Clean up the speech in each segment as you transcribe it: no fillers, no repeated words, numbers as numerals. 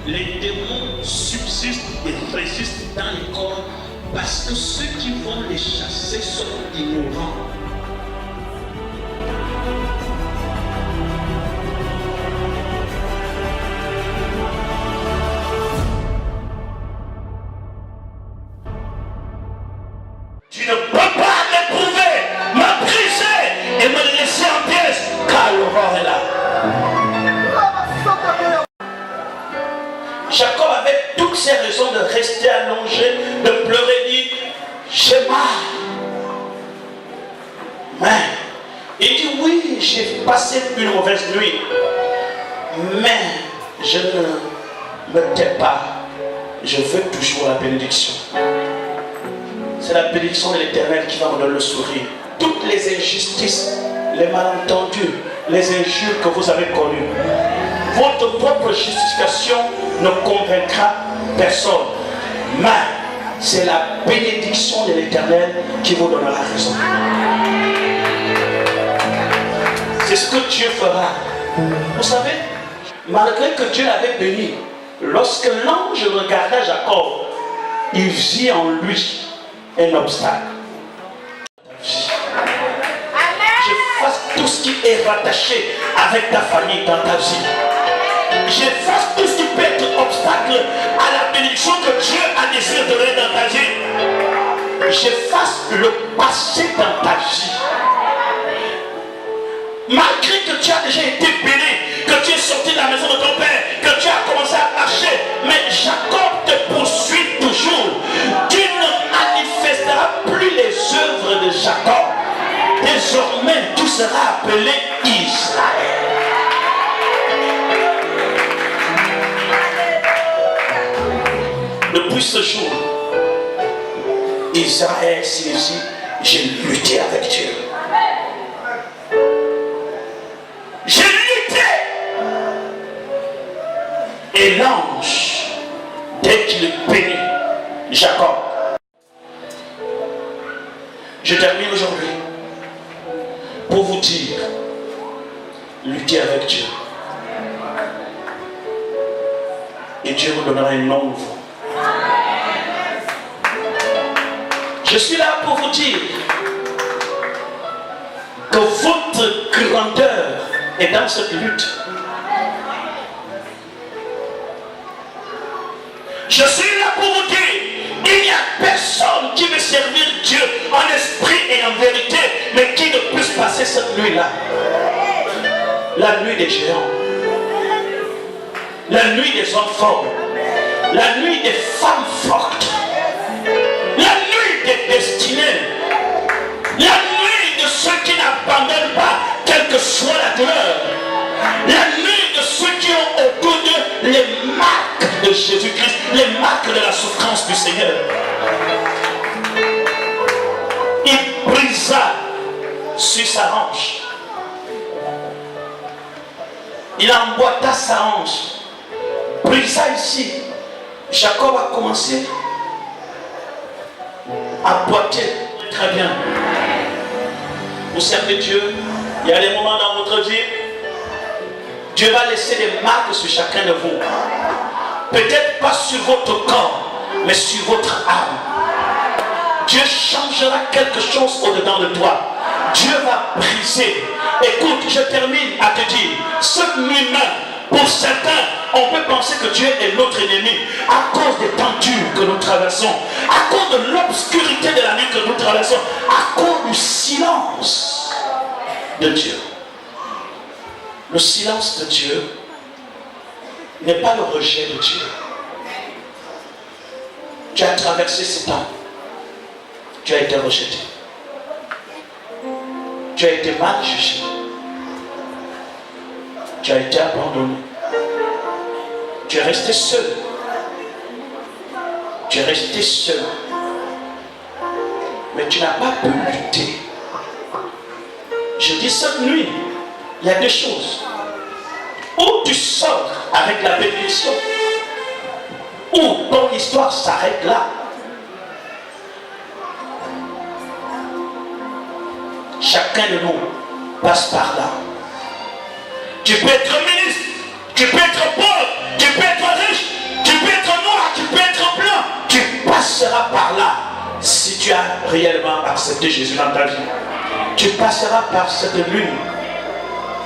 Les démons subsistent et résistent dans les corps parce que ceux qui vont les chasser sont ignorants. Tu ne peux pas m'éprouver, m'abriser et me laisser en pièces car l'aurore est là. Jacob avait toutes ses raisons de rester allongé, de pleurer, dit j'ai mal. Mais il dit oui, j'ai passé une mauvaise nuit, mais je ne me tais pas. Je veux toujours la bénédiction. C'est la bénédiction de l'Éternel qui va me donner le sourire. Toutes les injustices, les malentendus, les injures que vous avez connues, votre propre justification ne convaincra personne. Mais c'est la bénédiction de l'Éternel qui vous donnera raison. C'est ce que Dieu fera. Vous savez, malgré que Dieu l'avait béni, lorsque l'ange regarda Jacob, il vit en lui un obstacle. J'efface tout ce qui est rattaché avec ta famille dans ta vie. J'efface tout ce qui peut être obstacle à la bénédiction que Dieu a désiré donner dans ta vie. J'efface le passé dans ta vie. Malgré que tu as déjà été béni, que tu es sorti de la maison de ton père, que tu as commencé à marcher, mais Jacob te poursuit toujours. Tu ne manifesteras plus les œuvres de Jacob. Désormais, tu seras appelé Israël. Depuis ce jour, Israël signifie j'ai lutté avec Dieu. J'ai lutté. Et l'ange, dès qu'il bénit Jacob, je termine aujourd'hui pour vous dire, luttez avec Dieu. Et Dieu vous donnera un nom nouveau. Je suis là pour vous dire que votre grandeur est dans cette lutte. Je suis là pour vous dire, il n'y a personne qui veut servir Dieu en esprit et en vérité, mais qui ne puisse passer cette nuit-là. La nuit des géants, la nuit des hommes forts, la nuit des femmes fortes, la nuit des destinés, la nuit de ceux qui n'abandonnent pas, quelle que soit la douleur, la nuit de ceux qui ont autour d'eux les marques de Jésus-Christ, les marques de la souffrance du Seigneur. Il brisa sur sa hanche. Il emboîta sa hanche. Brisa ici. Jacob a commencé à boiter. Très bien. Vous servez Dieu. Il y a des moments dans votre vie, Dieu va laisser des marques sur chacun de vous. Peut-être pas sur votre corps, mais sur votre âme. Dieu changera quelque chose au-dedans de toi. Dieu va briser. Écoute, je termine à te dire, cette nuit même, pour certains, on peut penser que Dieu est notre ennemi à cause des temps durs que nous traversons, à cause de l'obscurité de la nuit que nous traversons, à cause du silence de Dieu. Le silence de Dieu n'est pas le rejet de Dieu. Tu as traversé ces temps. Tu as été rejeté. Tu as été mal jugé. Tu as été abandonné. Tu es resté seul. Tu es resté seul. Mais tu n'as pas pu lutter. Je dis cette nuit, il y a deux choses. Ou tu sors avec la bénédiction, ou ton histoire s'arrête là. Chacun de nous passe par là. Tu peux être ministre, tu peux être pauvre, tu peux être riche, passeras par là si tu as réellement accepté Jésus dans ta vie. Tu passeras par cette lune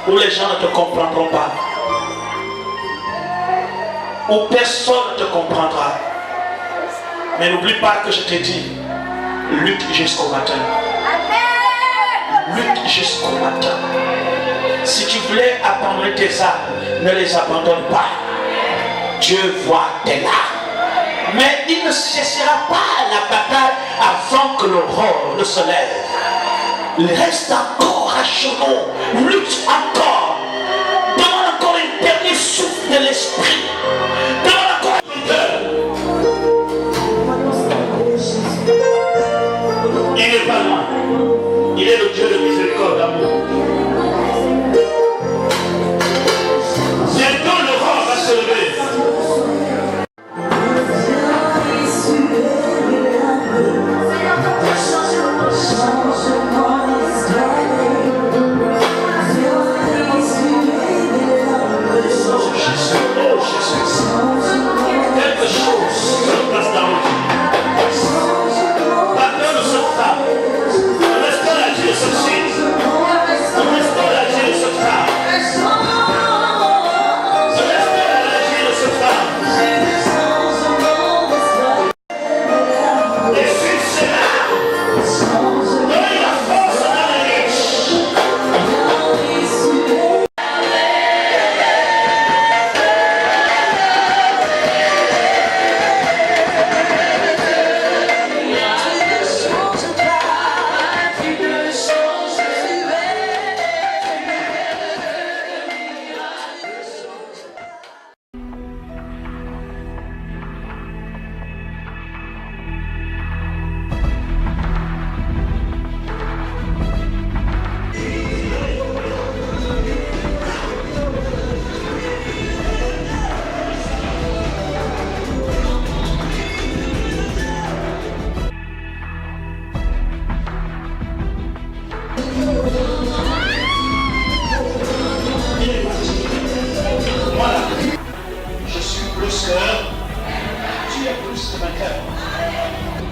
où les gens ne te comprendront pas, où personne ne te comprendra. Mais n'oublie pas que je t'ai dit, lutte jusqu'au matin. Lutte jusqu'au matin. Si tu voulais abandonner tes armes, ne les abandonne pas. Dieu voit tes larmes. Mais il ne cessera pas la bataille avant que l'aurore ne se lève. Il reste encore à genoux. Lutte encore. Demande encore un dernier souffle de l'esprit. Demande encore un cœur. Il n'est pas loin. Il est le Dieu de miséricorde, d'amour. Bientôt le vent va se lever.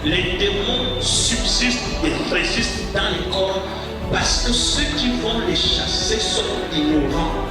Les démons subsistent et résistent dans les corps parce que ceux qui vont les chasser sont ignorants.